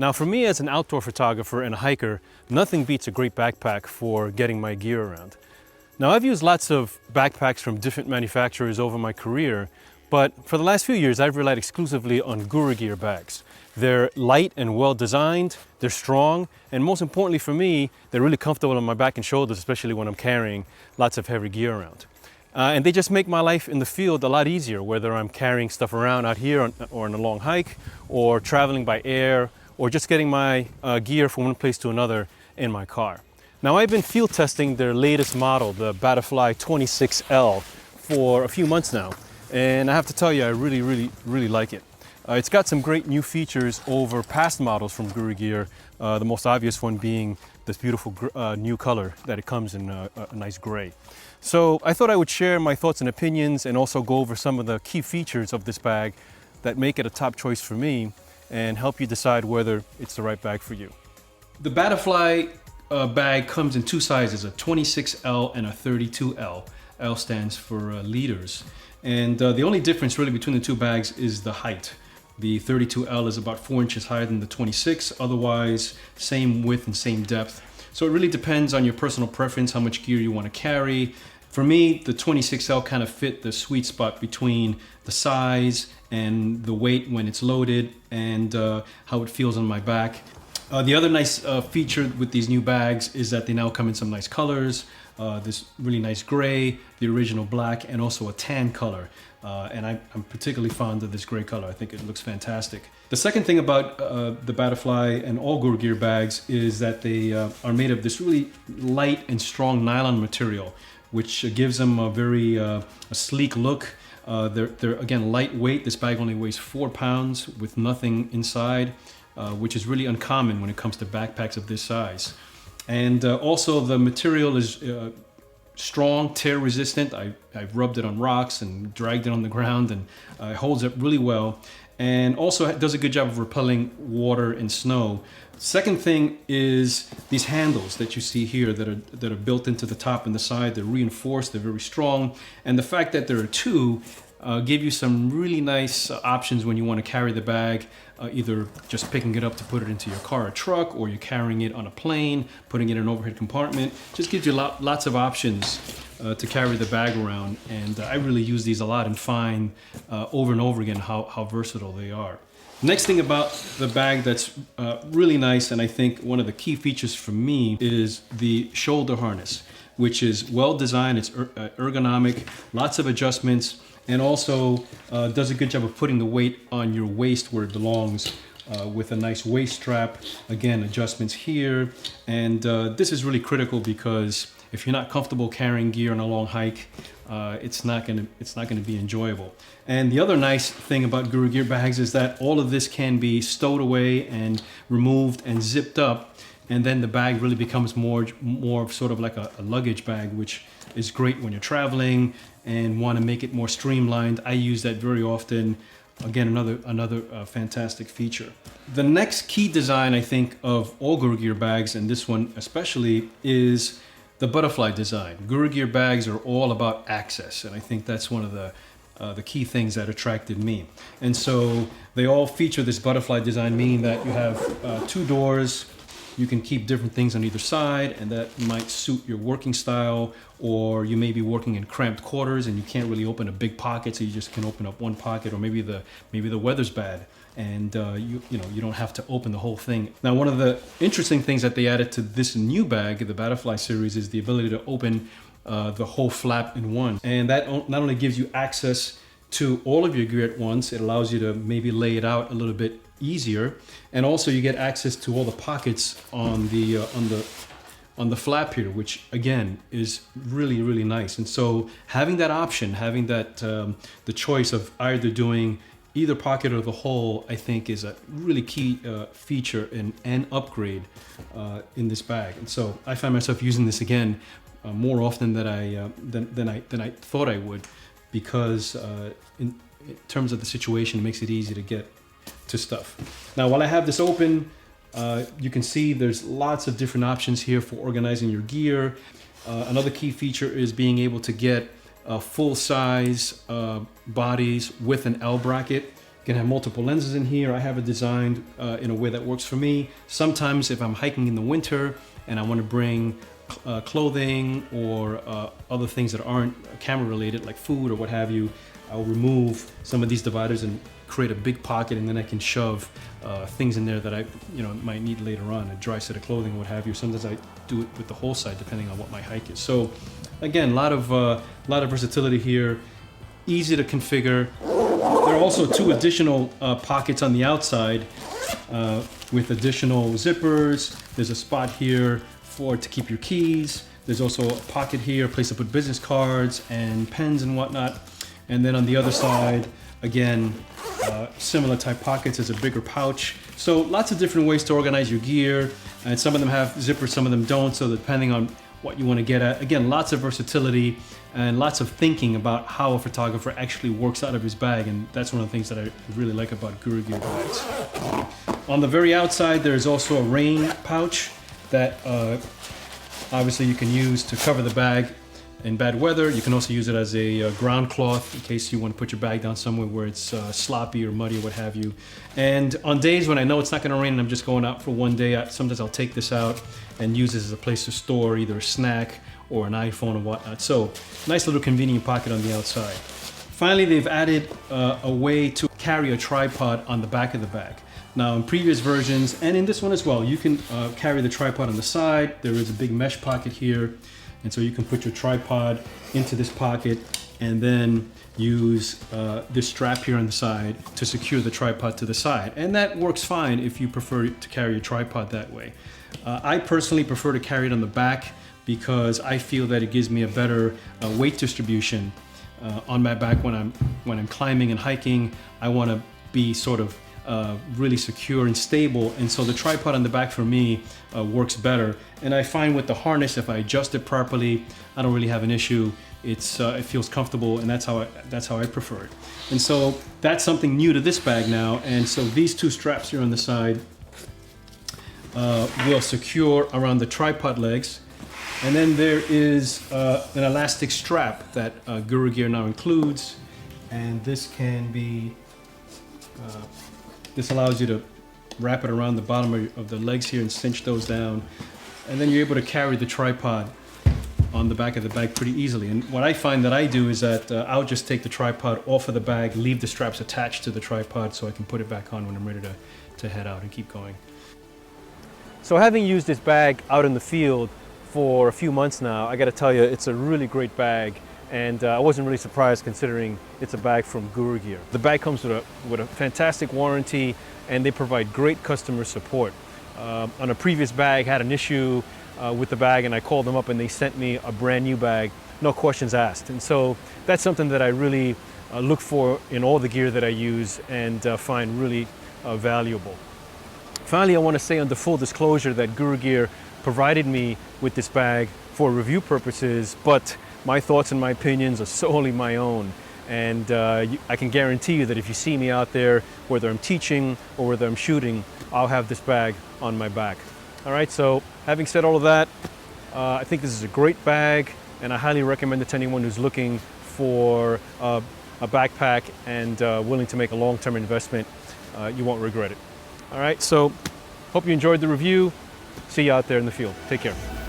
Now for me as an outdoor photographer and a hiker, nothing beats a great backpack for getting my gear around. Now I've used lots of backpacks from different manufacturers over my career, but for the last few years I've relied exclusively on GuraGear bags. They're light and well designed, they're strong, and most importantly for me, they're really comfortable on my back and shoulders, especially when I'm carrying lots of heavy gear around. And they just make my life in the field a lot easier, whether I'm carrying stuff around out here or on a long hike, or traveling by air, or just getting my gear from one place to another in my car. Now I've been field testing their latest model, the Bataflae 26L, for a few months now, and I have to tell you, I really like it. It's got some great new features over past models from GuraGear, the most obvious one being this beautiful new color that it comes in a nice gray. So I thought I would share my thoughts and opinions and also go over some of the key features of this bag that make it a top choice for me and help you decide whether it's the right bag for you. The Bataflae bag comes in two sizes, a 26L and a 32L. L stands for liters. And the only difference really between the two bags is the height. The 32L is about 4 inches higher than the 26, otherwise same width and same depth. So it really depends on your personal preference, how much gear you want to carry. For me, the 26L kind of fit the sweet spot between the size and the weight when it's loaded and how it feels on my back. The other nice feature with these new bags is that they now come in some nice colors. This really nice gray, the original black, and also a tan color. And I'm particularly fond of this gray color. I think it looks fantastic. The second thing about the Bataflae and all GuraGear bags is that they are made of this really light and strong nylon material, which gives them a very a sleek look. They're again lightweight. This bag only weighs 4 pounds with nothing inside, which is really uncommon when it comes to backpacks of this size. And also the material is strong, tear resistant. I've rubbed it on rocks and dragged it on the ground, and it holds up really well. And also does a good job of repelling water and snow. Second thing is these handles that you see here that are built into the top and the side. They're reinforced, they're very strong. And the fact that there are two give you some really nice options when you want to carry the bag, either just picking it up to put it into your car or truck, or you're carrying it on a plane, putting it in an overhead compartment. Just gives you lots of options to carry the bag around. And I really use these a lot and find over and over again how versatile they are. Next thing about the bag that's really nice, and I think one of the key features for me, is the shoulder harness, which is well designed, it's ergonomic, lots of adjustments, and also does a good job of putting the weight on your waist where it belongs with a nice waist strap. Again, adjustments here. And this is really critical because if you're not comfortable carrying gear on a long hike, it's not gonna be enjoyable. And the other nice thing about GuraGear bags is that all of this can be stowed away and removed and zipped up, and then the bag really becomes more of sort of like a luggage bag, which is great when you're traveling and want to make it more streamlined. I use that very often. Again, another fantastic feature. The next key design, I think, of all GuraGear bags, and this one especially, is the butterfly design. GuraGear bags are all about access, and I think that's one of the key things that attracted me. And so they all feature this butterfly design, meaning that you have 2 doors. You can keep different things on either side, and that might suit your working style, or you may be working in cramped quarters and you can't really open a big pocket, so you just can open up one pocket, or maybe the weather's bad and you don't have to open the whole thing. Now, one of the interesting things that they added to this new bag, the Bataflae series, is the ability to open the whole flap in one, and that not only gives you access to all of your gear at once, it allows you to maybe lay it out a little bit easier, and also you get access to all the pockets on the flap here, which again is really nice. And so having that option, having that the choice of either doing either pocket or the whole, I think is a really key feature and upgrade in this bag. And so I find myself using this again more often than I thought I would, because in terms of the situation, it makes it easy to get to stuff. Now, while I have this open, you can see there's lots of different options here for organizing your gear. Another key feature is being able to get full-size bodies with an L bracket. You can have multiple lenses in here. I have it designed in a way that works for me. Sometimes if I'm hiking in the winter and I want to bring clothing or other things that aren't camera related, like food or what have you, I'll remove some of these dividers and create a big pocket, and then I can shove things in there that I might need later on, a dry set of clothing, what have you. Sometimes I do it with the whole side depending on what my hike is. So again, a lot of versatility here, easy to configure. There are also two additional pockets on the outside with additional zippers. There's a spot here to keep your keys. There's also a pocket here, a place to put business cards and pens and whatnot. And then on the other side, again, similar type pockets. There's a bigger pouch. So lots of different ways to organize your gear. And some of them have zippers, some of them don't. So depending on what you want to get at. Again, lots of versatility and lots of thinking about how a photographer actually works out of his bag. And that's one of the things that I really like about GuraGear bags. On the very outside, there's also a rain pouch that obviously you can use to cover the bag in bad weather. You can also use it as a ground cloth in case you want to put your bag down somewhere where it's sloppy or muddy or what have you. And on days when I know it's not going to rain and I'm just going out for one day, sometimes I'll take this out and use this as a place to store either a snack or an iPhone or whatnot. So nice little convenient pocket on the outside. Finally, they've added a way to carry a tripod on the back of the bag. Now in previous versions, and in this one as well, you can carry the tripod on the side. There is a big mesh pocket here. And so you can put your tripod into this pocket and then use this strap here on the side to secure the tripod to the side. And that works fine if you prefer to carry your tripod that way. I personally prefer to carry it on the back because I feel that it gives me a better weight distribution on my back when I'm climbing and hiking. I want to be sort of really secure and stable, and so the tripod on the back for me works better. And I find with the harness, if I adjust it properly, I don't really have an issue. It feels comfortable, and that's how I prefer it. And so that's something new to this bag now. And so these two straps here on the side will secure around the tripod legs. And then there is an elastic strap that GuraGear now includes, and this can be this allows you to wrap it around the bottom of the legs here and cinch those down, and then you're able to carry the tripod on the back of the bag pretty easily. And what I find that I do is that I'll just take the tripod off of the bag, leave the straps attached to the tripod so I can put it back on when I'm ready to head out and keep going. So having used this bag out in the field for a few months now, I got to tell you, it's a really great bag. And I wasn't really surprised considering it's a bag from GuraGear. The bag comes with a fantastic warranty, and they provide great customer support. On a previous bag, had an issue with the bag, and I called them up and they sent me a brand new bag, no questions asked. And so that's something that I really look for in all the gear that I use and find really valuable. Finally, I want to say under full disclosure that GuraGear provided me with this bag for review purposes, but my thoughts and my opinions are solely my own. And I can guarantee you that if you see me out there, whether I'm teaching or whether I'm shooting, I'll have this bag on my back. All right, so having said all of that, I think this is a great bag, and I highly recommend it to anyone who's looking for a backpack and willing to make a long-term investment. You won't regret it. All right, so hope you enjoyed the review. See you out there in the field. Take care.